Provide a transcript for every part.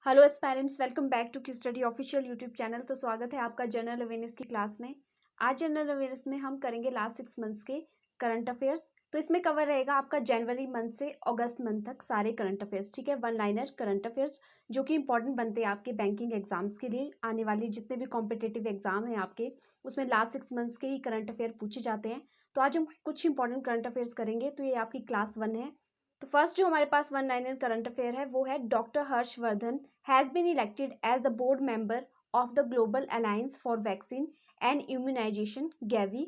Hello aspirants, welcome back to Q study official YouTube channel. तो स्वागत है आपका जनरल अवेयरनेस की क्लास में। आज जनरल अवेयरनेस में हम करेंगे लास्ट 6 मंथ्स के करंट अफेयर्स। तो इसमें कवर रहेगा आपका जनवरी मंथ से अगस्त मंथ तक सारे करंट अफेयर्स, ठीक है। वन लाइनर करंट अफेयर्स जो कि इंपॉर्टेंट बनते हैं आपके बैंकिंग एग्जाम्स के लिए। आने वाले जितने भी कॉम्पिटेटिव एग्जाम हैं आपके, उसमें लास्ट 6 मंथ्स के ही करंट अफेयर पूछे जाते हैं। तो आज हम कुछ इंपॉर्टेंट करंट अफेयर्स करेंगे। तो ये आपकी क्लास 1 है। तो फर्स्ट जो हमारे पास वन लाइनर करंट अफेयर है वो है doctor Harshvardhan has been elected as the board member of the Global alliance for vaccine and Immunisation GAVI.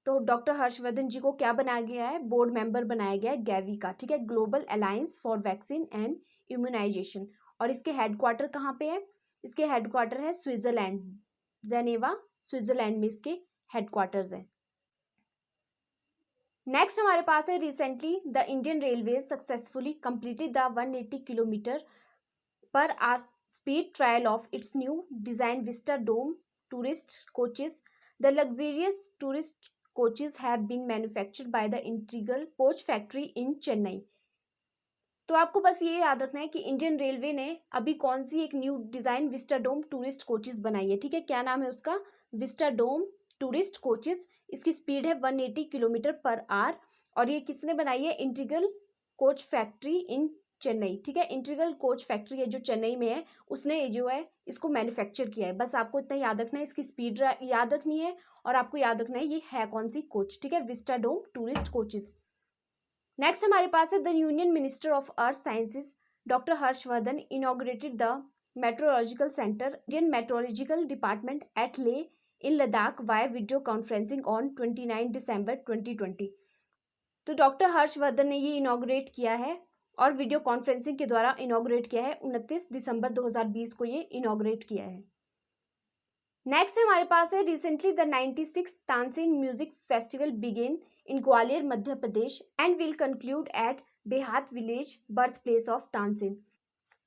तो डॉक्टर हर्षवर्धन जी को क्या बनाया गया है? बोर्ड मेंबर बनाया गया है गैवी का, ठीक है, global alliance for vaccine and immunisation. और इसके हेडक्वार्टर कहाँ पे है? इसके हेडक्वार्टर है स्विट्जरलैंड, जेनेवा स्विट्जरलैंड में इसके हेडक्वार्टर्स हैं। नेक्स्ट हमारे पास है recently the Indian railway successfully completed the 180 kilometre per hour speed trial of its new design vista dome tourist coaches. The luxurious tourist coaches have been manufactured by the integral coach factory in Chennai. तो आपको बस ये याद रखना है कि Indian railway ने अभी कौन सी एक new design vistadome tourist coaches बनाई है, ठीक है। क्या नाम है उसका? Vistadome tourist coaches. इसकी स्पीड है 180 किलोमीटर पर आवर और ये किसने बनाई है? Integral coach factory in Chennai, ठीक है। इंटीग्रल कोच फैक्ट्री है जो चेन्नई में है, उसने जो है इसको मैन्युफैक्चर किया है। बस आपको इतना याद रखना है, इसकी स्पीड याद रखनी है और आपको याद रखना है ये है कौन सी कोच, ठीक है, विस्टाडोम टूरिस्ट कोचेस। नेक्स्ट हमारे पास है the union minister of earth sciences doctor Harshvardhan inaugurated the meteorological centre Indian meteorological department at Leh in Ladakh via video conferencing on 29 December 2020। तो डॉक्टर हर्षवर्धन ने ये इनॉग्रेट किया है और वीडियो कॉन्फ्रेंसिंग के द्वारा इनॉग्रेट किया है। 29 दिसंबर 2020 को ये इनॉग्रेट किया है। नेक्स्ट हमारे पास है recently the 96th Tansen music festival began in Gwalior Madhya Pradesh and will conclude at Behat village birth place of Tansen.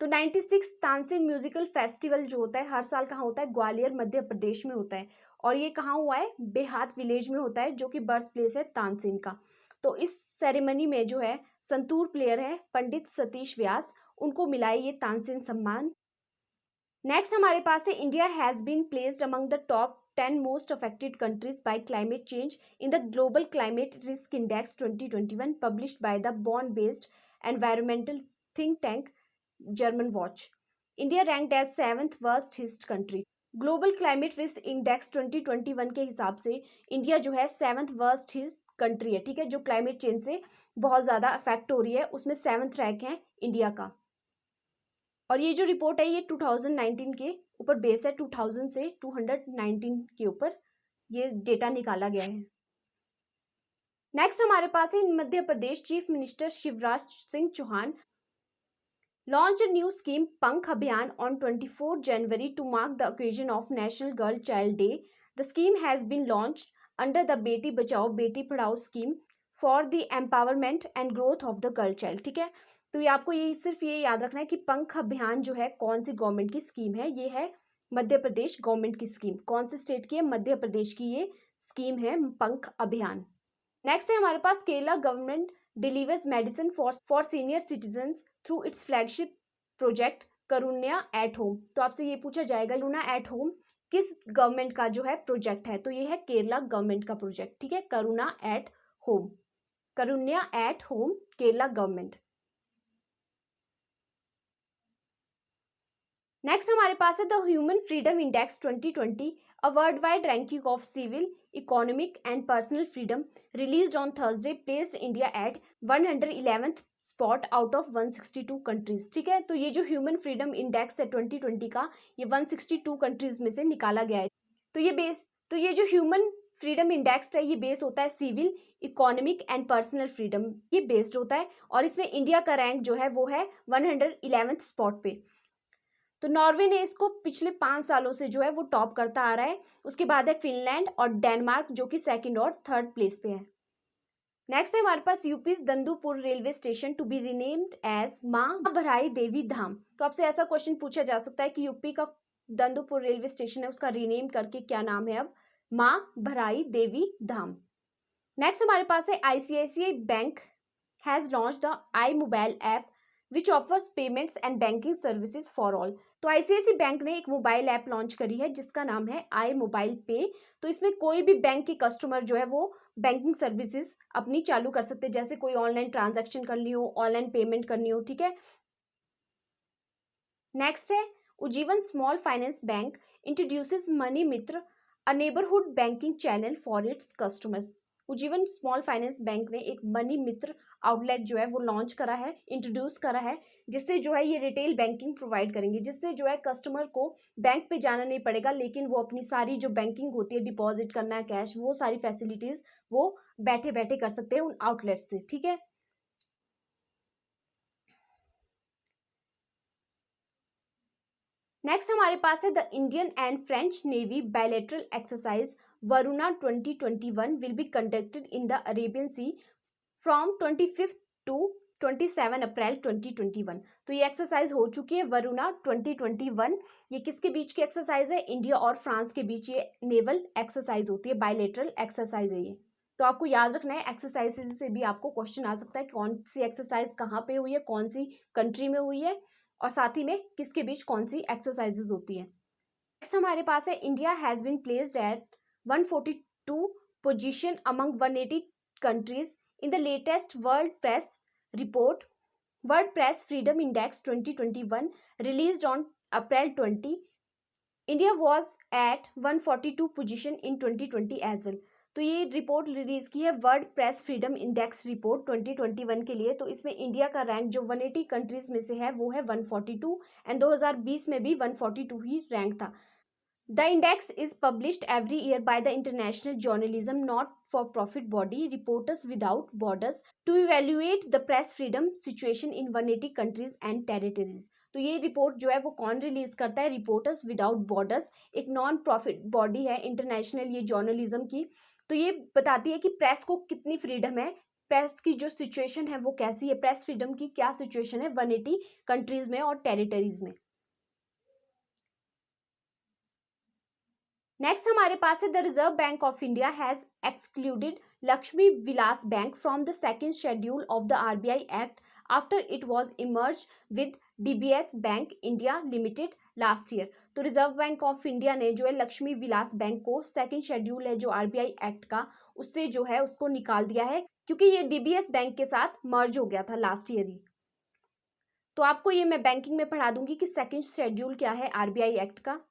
तो 96 तानसेन म्यूजिकल फेस्टिवल जो होता है हर साल कहाँ होता है? ग्वालियर मध्य प्रदेश में होता है। और ये कहाँ हुआ है? बेहात विलेज में होता है जो कि बर्थ प्लेस है तानसेन का। तो इस सेरेमनी में जो है संतूर प्लेयर है पंडित सतीश व्यास, उनको मिला है ये तानसेन सम्मान। नेक्स्ट हमारे पास है India has been placed among the top 10 most affected countries by climate change in the global climate risk index 2021 published by the Bonn based environmental think tank Germanwatch. India ranked as 7th worst hit country. Global climate risk index 2021 के हिसाब से India जो है 7th worst hit country है, ठीक है, जो climate change से बहुत ज़्यादा अफेक्ट हो रही है, उसमें 7th रैंक है इंडिया का। और ये जो रिपोर्ट है ये 2019 के ऊपर बेस है, 2000 से 219 के ऊपर ये डेटा निकाला गया है। नेक्स्ट हमारे पास है Madhya Pradesh chief minister Shivraj Singh Chouhan launch a new scheme Pankh Abhiyan on 24 January to mark the occasion of National Girl Child Day. The scheme has been launched under the Beti Bachao Beti Padhao scheme for the empowerment and growth of the girl child, ठीक है। तो ये आपको ये सिर्फ ये याद रखना है कि पंख अभियान जो है कौन सी गवर्नमेंट की स्कीम है? ये है मध्य प्रदेश गवर्नमेंट की स्कीम। कौन से स्टेट की है? मध्य प्रदेश की ये स्कीम है पंख अभियान। नेक्स्ट है हमारे पास Kerala government delivers medicine for senior citizens through its flagship project Karunya at home. तो आपसे ये पूछा जाएगा करुणा एट होम किस गवर्नमेंट का जो है प्रोजेक्ट है? तो ये है केरला गवर्नमेंट का प्रोजेक्ट, ठीक है, Karuna at home, Karunya at home, Kerala government. Next हमारे पास है the human freedom index 2020, a worldwide ranking of civil economic and personal freedom released on Thursday placed India at 111th spot out of 162 countries, ठीक है। तो ये जो human freedom index है 2020 का, ये 162 कंट्रीज में से निकाला गया है। तो ये जो ह्यूमन फ्रीडम इंडेक्स है ये बेस होता है civil economic and personal freedom, ये बेस्ड होता है। और इसमें इंडिया का रैंक जो है वो है 111th स्पॉट पे। तो नॉर्वे ने इसको पिछले 5 सालों से जो है वो टॉप करता आ रहा है। उसके बाद है फिनलैंड और डेनमार्क जो कि 2nd और 3rd प्लेस पे है। नेक्स्ट है हमारे पास UP Dandupur railway station to be renamed as Maa Bharai देवी धाम। तो आपसे ऐसा क्वेश्चन पूछा जा सकता है कि यूपी का दंदुपुर रेलवे स्टेशन है उसका रीनेम करके क्या नाम है अब? मां भराई देवी धाम। नेक्स्ट हमारे पास है ICICI bank has launch the I mobile app which offers payments and banking services for all. तो आईसीआईसी बैंक ने एक मोबाइल ऐप लॉन्च करी है जिसका नाम है आई मोबाइल पे। तो इसमें कोई भी बैंक के कस्टमर जो है वो बैंकिंग सर्विसेज अपनी चालू कर सकते हैं, जैसे कोई ऑनलाइन ट्रांजैक्शन करनी हो, ऑनलाइन पेमेंट करनी हो, ठीक है। नेक्स्ट है Ujjivan small finance bank introduces money Mitra, a neighbourhood banking channel for its customers. Ujjivan small finance bank ने एक मनी मित्र आउटलेट जो है वो लॉन्च करा है, इंट्रोड्यूस करा है, जिससे जो है ये रिटेल बैंकिंग प्रोवाइड करेंगे, जिससे जो है कस्टमर को बैंक पे जाना नहीं पड़ेगा, लेकिन वो अपनी सारी जो बैंकिंग होती है, डिपॉजिट करना है कैश, वो सारी फैसिलिटीज वो बैठे बैठे कर सकते हैं उन आउटलेट से, ठीक है। नेक्स्ट हमारे पास है the Indian and French navy bilateral exercise Varuna 2021 will be conducted in the Arabian sea from 25 to 27 April 2021। तो ये एक्सरसाइज हो चुकी है वरुणा 2021। ये किसके बीच की एक्सरसाइज है? इंडिया और फ्रांस के बीच ये नेवल एक्सरसाइज होती है, बायलैटरल एक्सरसाइज है ये। तो आपको याद रखना है, एक्सरसाइज से भी आपको क्वेश्चन आ सकता है, कौन सी एक्सरसाइज कहाँ पे हुई है, कौन सी कंट्री में हुई है, और साथ ही में किसके बीच कौन सी एक्सरसाइजेज होती है। नेक्स्ट हमारे पास है India has been placed at 142 position among 180 countries in the latest world press report, world press freedom index 2021 released on April 20। India was at 142 position in 2020 as well. तो ये रिपोर्ट रिलीज की है world press freedom index report 2021 के लिए। तो इसमें India का rank जो 180 कंट्रीज में से है वो है 142, एंड 2020 में भी 142 ही रैंक था। The index is published every year by the international journalism not-for-profit body Reporters Without Borders to evaluate the press freedom situation in 180 countries and territories. तो ये रिपोर्ट जो है वो कौन रिलीज करता है? रिपोर्टर्स विदाउट बॉर्डर्स, एक नॉन प्रॉफिट बॉडी है इंटरनेशनल ये जर्नलिज्म की। तो ये बताती है कि प्रेस को कितनी फ्रीडम है, प्रेस की जो सिचुएशन है वो कैसी है, प्रेस फ्रीडम की क्या सिचुएशन है 180 कंट्रीज में और टेरिटरीज में। नेक्स्ट हमारे पास है the reserve bank of India has excluded Lakshmi Vilas bank from the second schedule of the RBI act after it was emerge with DBS bank India limited last year. तो reserve bank of India ने जो है Lakshmi Vilas bank को second schedule है जो RBI act का, उससे जो है उसको निकाल दिया है, क्योंकि ये डीबीएस बैंक के साथ मर्ज हो गया था लास्ट ईयर ही। तो आपको ये मैं बैंकिंग में पढ़ा दूंगी कि सेकेंड शेड्यूल क्या है आरबीआई एक्ट का।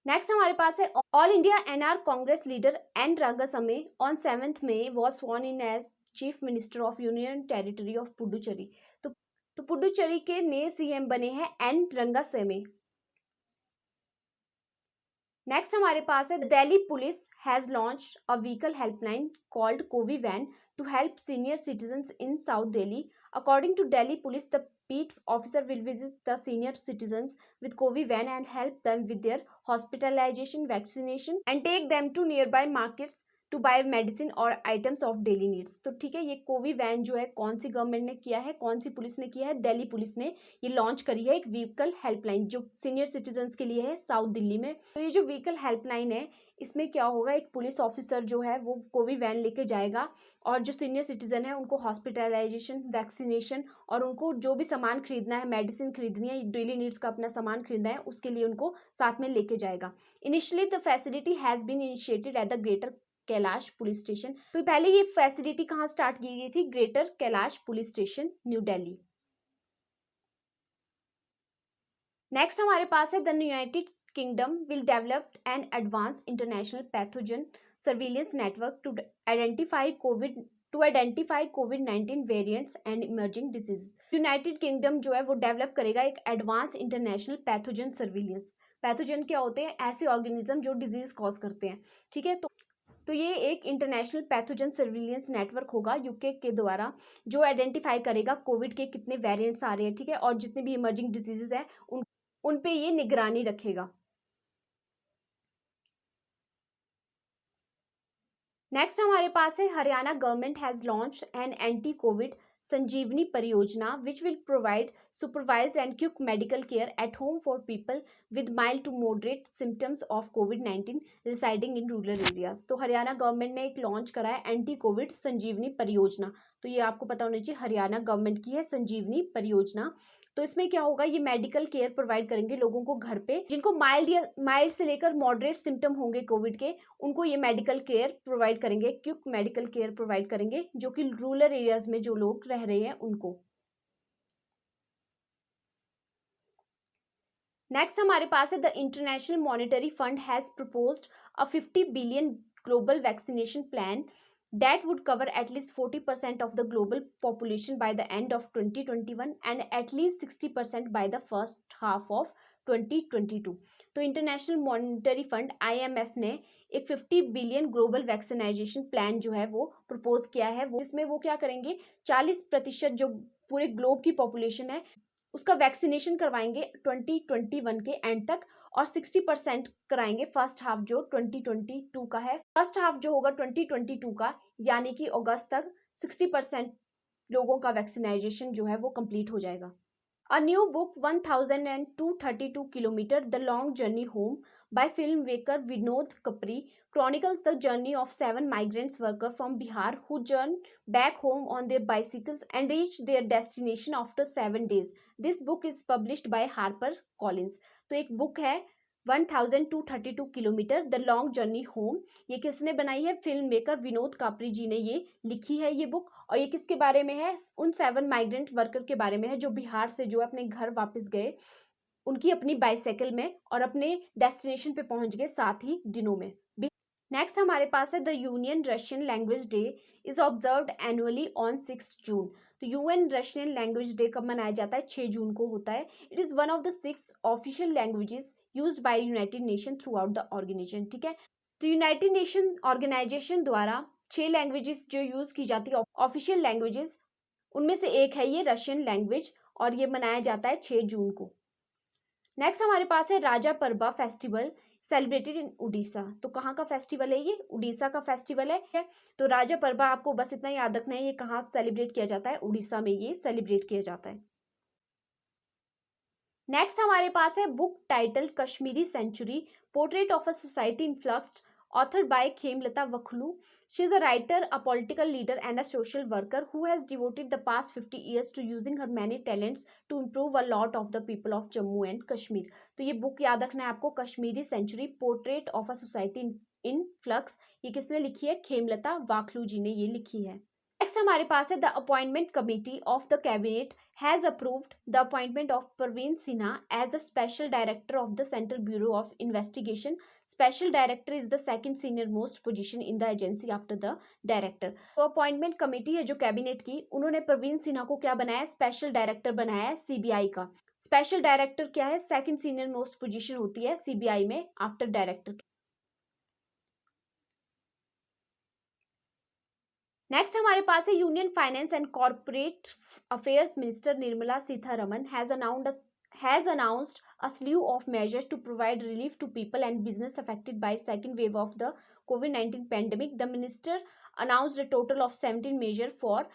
नेक्स्ट हमारे पास है all India NR Congress leader N Rangasamy on 7 May was sworn in as chief minister of union territory of Puducherry. तो पुडुचेरी के नए सीएम बने हैं एन रंगासेमे। नेक्स्ट हमारे पास है Delhi police has launched a vehicle helpline called Covi van to help senior citizens in south Delhi. According to Delhi police the peace officer will visit the senior citizens with COVID van and help them with their hospitalization, vaccination and take them to nearby markets to buy medicine और items of daily needs. तो ठीक है, ये कोवी van जो है कौन सी government ने किया है, कौन सी पुलिस ने किया है? दिल्ली पुलिस ने ये लॉन्च करी है, एक व्हीकल हेल्पलाइन जो सीनियर सिटीजन्स के लिए है साउथ दिल्ली में। तो ये जो व्हीकल हेल्पलाइन है इसमें क्या होगा, एक पुलिस ऑफिसर जो है वो कोवी वैन लेके जाएगा और जो सीनियर सिटीजन है उनको हॉस्पिटलाइजेशन, वैक्सीनेशन और उनको जो भी सामान खरीदना है, मेडिसिन खरीदनी है, डेली नीड्स का अपना सामान खरीदना है, उसके लिए उनको साथ में लेके जाएगा। Initially the facility has been initiated at the greater Kailash police station. तो पहले ये फैसिलिटी कहाँ स्टार्ट की गई थी? Greater Kailash police station, new Delhi. Next हमारे पास है the United Kingdom will develop an advance international pathogen surveillance network to identify कोविड-19 variants and emerging disease. United Kingdom जो है वो डेवलप करेगा एक advance international pathogen surveillance. Pathogen क्या होते हैं? ऐसे ऑर्गेनिज्म जो डिजीज कॉज करते हैं, ठीक है। तो ये एक इंटरनेशनल पैथोजन सर्विलेंस नेटवर्क होगा यूके के द्वारा, जो आइडेंटिफाई करेगा कोविड के कितने वेरिएंट्स आ रहे हैं, ठीक है, और जितने भी इमर्जिंग डिजीजेस हैं उन पे ये निगरानी रखेगा। नेक्स्ट हमारे पास है Haryana government has launch an anti Covid Sanjeevani Pariyojana which will provide supervised and quick medical care at home for people with mild to moderate symptoms of COVID-19 residing in rural areas। तो हरियाणा गवर्नमेंट ने एक launch करा है anti Covid Sanjeevani परियोजना। तो ये आपको पता होना चाहिए, हरियाणा गवर्नमेंट की है संजीवनी परियोजना। तो इसमें क्या होगा, ये मेडिकल केयर प्रोवाइड करेंगे लोगों को घर पे, जिनको माइल्ड या माइल्ड से लेकर मॉडरेट सिम्टम होंगे कोविड के, उनको ये मेडिकल केयर प्रोवाइड करेंगे, क्विक मेडिकल केयर प्रोवाइड करेंगे, जो कि रूरल एरियाज में जो लोग रह रहे हैं उनको। नेक्स्ट हमारे पास है the international monetary fund has proposed a 50 billion global vaccination plan that would cover at least 40% of the global population by the end of 2021 and at least 60% by the first half of 2022। तो international monetary fund IMF ने एक 50 billion global vaccinisation plan जो है वो propose किया है, जिसमें वो क्या करेंगे, 40% जो पूरे ग्लोब की पॉपुलेशन है उसका वैक्सीनेशन करवाएंगे 2021 के एंड तक, और 60% कराएंगे फर्स्ट हाफ जो 2022 का है। फर्स्ट हाफ जो होगा 2022 का यानी कि अगस्त तक 60% लोगों का वैक्सीनाइजेशन जो है वो कंप्लीट हो जाएगा। A new book 1232 kilometer The Long Journey Home by filmmaker Vinod Kapri chronicles the journey of 7 migrants workers from Bihar who journey back home on their bicycles and reach their destination after 7 days। This book is published by Harper Collins। तो एक book है 1232 kilometre the long journey home. ये किसने बनाई है, film maker Vinod कापरी जी ने ये लिखी है ये बुक। और ये किसके बारे में है, उन 7 माइग्रेंट वर्कर के बारे में है जो बिहार से जो अपने घर वापस गए, उनकी अपनी बाइसाइकिल में, और अपने डेस्टिनेशन पे पहुंच गए 7 ही दिनों में। नेक्स्ट हमारे पास है the union Russian language day is observed annually on 6 जून। तो यूएन रशियन लैंग्वेज डे कब मनाया जाता है, 6 जून को होता है। It is one of the 6 official languages used by United Nation throughout the organisation. ठीक है, तो यूनाइटेड नेशन ऑर्गेनाइजेशन द्वारा 6 लैंग्वेजेस जो यूज की जाती है ऑफिशियल लैंग्वेजेस, उनमें से एक है ये रशियन लैंग्वेज, और ये मनाया जाता है 6 जून को। नेक्स्ट हमारे पास है राजा परबा फेस्टिवल सेलिब्रेटेड इन उड़ीसा। तो कहाँ का फेस्टिवल है ये, उड़ीसा का फेस्टिवल है। तो राजा परबा आपको बस इतना याद रखना है, ये कहाँ सेलिब्रेट किया जाता है, उड़ीसा में ये सेलिब्रेट किया जाता है। नेक्स्ट हमारे पास है book title Kashmiri century portrait of a society in flux authored by Khemlata Wakhlu। She is a writer, a political leader and a social worker who has devoted the past 50 years to using her many talents to improve a lot of the people of Jammu and Kashmir। तो ये book याद रखना है आपको, Kashmiri century portrait of a society in flux. ये किसने लिखी है, खेमलता वाखलू जी ने ये लिखी है। नेक्स्ट हमारे पास है the appointment committee of the cabinet has approved the appointment of Praveen Sinha as the special director of the central bureau of investigation. Special director is the second senior most position in the agency after the director. तो appointment committee है जो cabinet की, उन्होंने परवीन सिन्हा को क्या बनाया, special director बनाया है सीबीआई का। स्पेशल डायरेक्टर क्या है, सेकंड सीनियर मोस्ट पोजीशन होती है सीबीआई में आफ्टर डायरेक्टर। नेक्स्ट हमारे पास है union finance and corporate affairs minister Nirmala Sitharaman has announced a slew of measures to provide relief to people and business affected by second wave of the COVID-19 pandemic। The minister announced a total of 17 measures for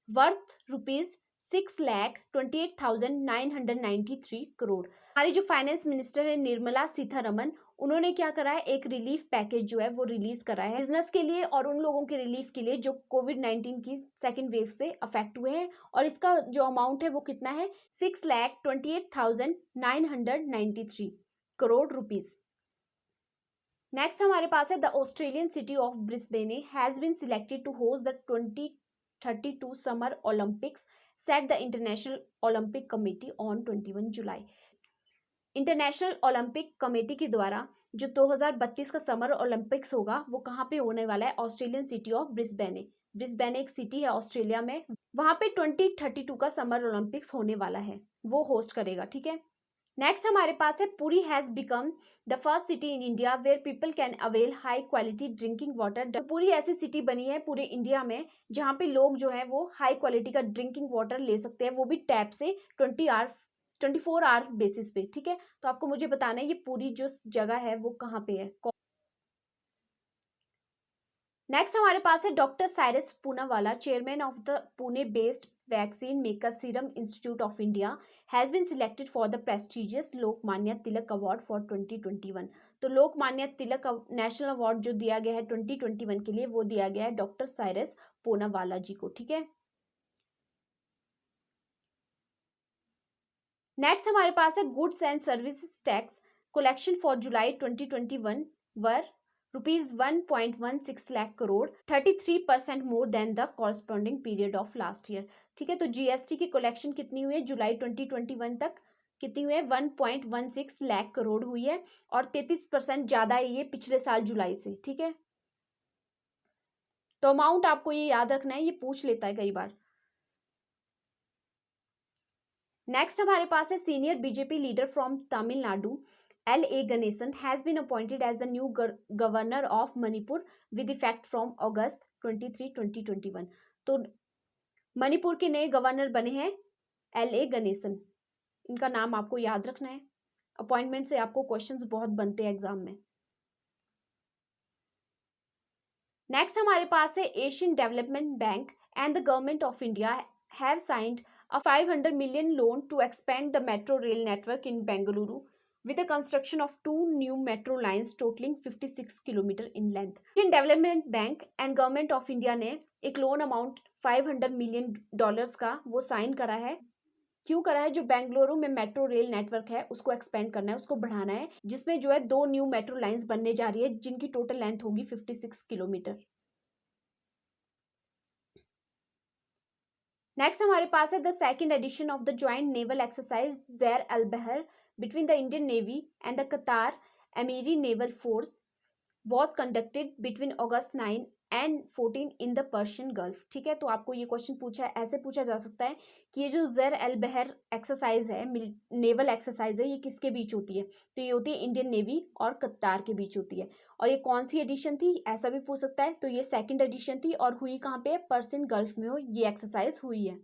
worth rupees 6,28,993 crore. हमारी जो finance minister है निर्मला सीतारमन, उन्होंने क्या करा है, एक relief package जो है वो रिलीज करा है बिजनेस के लिए और उन लोगों के रिलीफ के लिए जो कोविड-19 की सेकेंड वेव से अफेक्ट हुए हैं। और इसका जो अमाउंट है वो कितना है, 6,28,993 करोड़ रुपीज। नेक्स्ट हमारे पास है the Australian city of Brisbane has been selected to host the 2032 summer Olympics set the international Olympic committee on 21 July. International Olympic committee के द्वारा जो 2032 का समर ओलंपिक्स होगा वो कहाँ पे होने वाला है, Australian city of Brisbane. Brisbane एक सिटी है ऑस्ट्रेलिया में, वहां पे 2032 का समर ओलंपिक्स होने वाला है, वो होस्ट करेगा। ठीक है, नेक्स्ट हमारे पास है Puri has become the first city in India where people can avail high quality drinking water. Puri ऐसी सिटी बनी है पूरे इंडिया में जहाँ पे लोग जो है वो हाई क्वालिटी का ड्रिंकिंग वाटर ले सकते हैं, वो भी टैप से 24 आवर बेसिस पे। ठीक है, तो आपको मुझे बताना है ये पूरी जो जगह है वो कहाँ पे है। नेक्स्ट हमारे पास है doctor Cyrus Poonawalla, chairman of the Pune based vaccine maker Serum Institute of India has been selected for the prestigious Lokmanya Tilak Award for 2021. तो लोकमान्य तिलक नेशनल अवार्ड जो दिया गया है 2021 के लिए वो दिया गया है डॉक्टर साइरस पूनावाला जी को, ठीक है। नेक्स्ट हमारे पास है goods and services tax collection for July 2021 were ₹1.16 lakh crore, 33% more than the corresponding period of last year, ठीक है। तो जीएसटी की कलेक्शन कितनी हुई है जुलाई 2021 तक, कितनी हुई है 1.16 लाख करोड़ हुई है और 33% ज्यादा है ये पिछले साल जुलाई से, ठीक है। तो अमाउंट आपको ये याद रखना है, ये पूछ लेता है कई बार। नेक्स्ट हमारे पास है senior BJP leader from Tamil Nadu L.A. Ganesan has been appointed as the new governor of Manipur with effect from August 23, 2021. तो मणिपुर के नए गवर्नर बने हैं L.A. Ganesan, इनका नाम आपको याद रखना है। अपॉइंटमेंट से आपको क्वेश्चंस बहुत बनते हैं एग्जाम में। नेक्स्ट हमारे पास है Asian development bank and the government of India have signed a 500 million loan to expand the metro rail network in Bengaluru with the construction of 2 new metro lines totaling 56 km in length. Asian Development Bank and Government of India ने एक loan amount $500 million का वो sign करा है। क्यों करा है? जो बेंगलुरु में मेट्रो रेल नेटवर्क है उसको एक्सपेंड करना है, उसको बढ़ाना है, जिसमें जो है 2 न्यू मेट्रो लाइंस बनने जा रही है जिनकी टोटल लेंथ होगी 56 किलोमीटर। नेक्स्ट हमारे पास है the second edition of the joint naval exercise Zair Al Bahr between the Indian navy and the Qatar Emiri naval force was conducted between August 9 and 14 in the Persian Gulf, ठीक है। तो आपको ये question पूछा ऐसे पूछा जा सकता है कि ये जो ज़ैर अल बहर एक्सरसाइज है, नेवल एक्सरसाइज है, ये किसके बीच होती है? तो ये होती है इंडियन नेवी और कतार के बीच होती है। और ये कौन सी एडिशन थी ऐसा भी पूछ सकता है, तो ये सेकंड एडिशन थी और हुई कहाँ पे? पर्शियन गल्फ में ये एक्सरसाइज हुई है।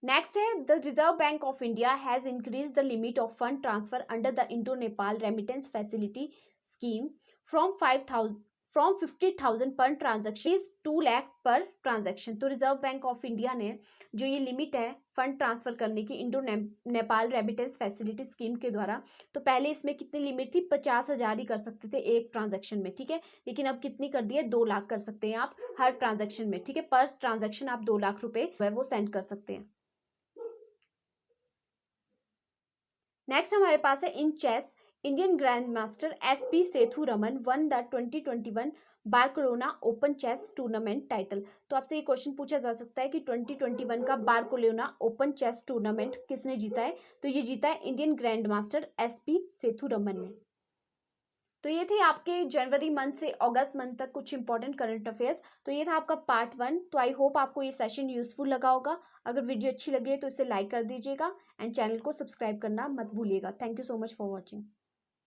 नेक्स्ट है the reserve bank of India has increase the limit of fund transfer under the Indo Nepal remittance facility scheme from 50,000 per transaction is 2 lakh per transaction. तो रिजर्व बैंक ऑफ इंडिया ने जो ये limit है fund transfer करने की Indo Nepal remittance facility scheme के द्वारा, तो पहले इसमें कितनी लिमिट थी? 50,000 ही कर सकते थे एक ट्रांजेक्शन में, ठीक है। लेकिन अब कितनी कर दी है? 2 लाख कर सकते हैं आप हर ट्रांजेक्शन में, ठीक है। पर ट्रांजेक्शन आप 2 लाख रुपए वो सेंड कर सकते हैं। नेक्स्ट हमारे पास है in chess Indian grandmaster SP Sethuraman won the 2021 Barcelona open chess tournament title. तो आपसे ये क्वेश्चन पूछा जा सकता है कि 2021 का बार्सिलोना ओपन चेस टूर्नामेंट किसने जीता है? तो ये जीता है Indian grandmaster SP Sethuraman ने। तो ये थे आपके जनवरी मंथ से अगस्त मंथ तक कुछ इंपॉर्टेंट करंट अफेयर्स। तो ये था आपका पार्ट 1। तो आई होप आपको ये सेशन यूजफुल लगा होगा। अगर वीडियो अच्छी लगी है तो इसे लाइक कर दीजिएगा एंड चैनल को सब्सक्राइब करना मत भूलिएगा। Thank you so much for watching.